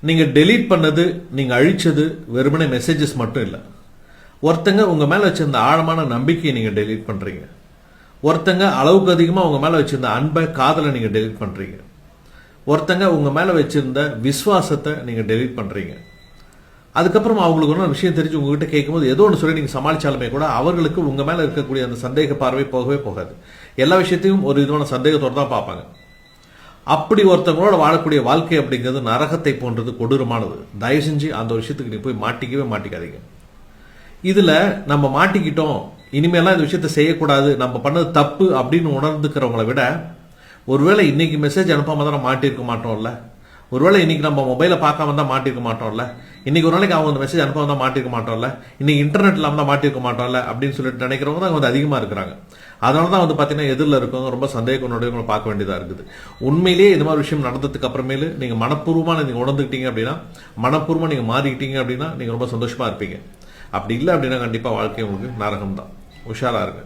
நீங்க டெலீட் பண்ணது, நீங்க அழிச்சது வெறுமனே மெசேஜஸ் மட்டும் இல்லை. ஒருத்தங்க உங்க மேல வச்சிருந்த ஆழமான நம்பிக்கையை நீங்க டெலீட் பண்றீங்க. ஒருத்தங்க அளவுக்கு அதிகமா உங்க மேல வச்சிருந்த அன்பை, காதலை நீங்க டெலீட் பண்றீங்க. ஒருத்தங்க உங்க மேல வச்சிருந்த விசுவாசத்தை நீங்க டெலீட் பண்றீங்க. அதுக்கப்புறம் அவங்களுக்கு ஒன்றும் விஷயம் தெரிஞ்சு உங்ககிட்ட கேட்கும்போது ஏதோ ஒன்று சொல்லி நீங்க சமாளிச்சாலுமே கூட அவர்களுக்கு உங்க மேல இருக்கக்கூடிய அந்த சந்தேக பார்வை போகவே போகாது. எல்லா விஷயத்தையும் ஒரு விதமான சந்தேகத்தோடு தான் பார்ப்பாங்க. அப்படி ஒருத்தவங்களோட வாழக்கூடிய வாழ்க்கை அப்படிங்கிறது நரகத்தை போன்றது, கொடூரமானது. தயவு செஞ்சு அந்த விஷயத்துக்கு நீ போய் மாட்டிக்கவே மாட்டிக்காதீங்க. இதுல நம்ம மாட்டிக்கிட்டோம், இனிமேலாம் இந்த விஷயத்த செய்யக்கூடாது, நம்ம பண்ணது தப்பு அப்படின்னு உணர்ந்துக்கிறவங்களை விட, ஒருவேளை இன்னைக்கு மெசேஜ் அனுப்பாம தான் மாட்டிருக்க மாட்டோம்ல, ஒருவேளை இன்னைக்கு நம்ம மொபைலை பார்க்காம தான் மாட்டிருக்க மாட்டோம்ல, இன்னைக்கு ஒரு நாளைக்கு அவங்க அந்த மெசேஜ் அனுப்பாம தான் மாட்டிருக்க மாட்டோம்ல, இன்னைக்கு இன்டர்நெட் இல்லாம தான் மாட்டிருக்க மாட்டோம்ல அப்படின்னு சொல்லிட்டு நினைக்கிறவங்க தான் வந்து அதிகமா இருக்கிறாங்க. அதனால தான் வந்து பார்த்தீங்கன்னா எதிரில் இருக்கவங்க ரொம்ப சந்தேகங்களோட பார்க்க வேண்டியதாக இருக்குது. உண்மையிலேயே இது மாதிரி விஷயம் நடந்ததுக்கு அப்புறமேலு நீங்கள் மனப்பூர்வமாக நீங்கள் உணர்ந்துக்கிட்டீங்க அப்படின்னா, மனப்பூர்வமாக நீங்கள் மாறிக்கிட்டீங்க அப்படின்னா நீங்கள் ரொம்ப சந்தோஷமா இருப்பீங்க. அப்படி இல்லை அப்படின்னா கண்டிப்பாக வாழ்க்கை உங்களுக்கு நரகம் தான். உஷாரா இருங்க.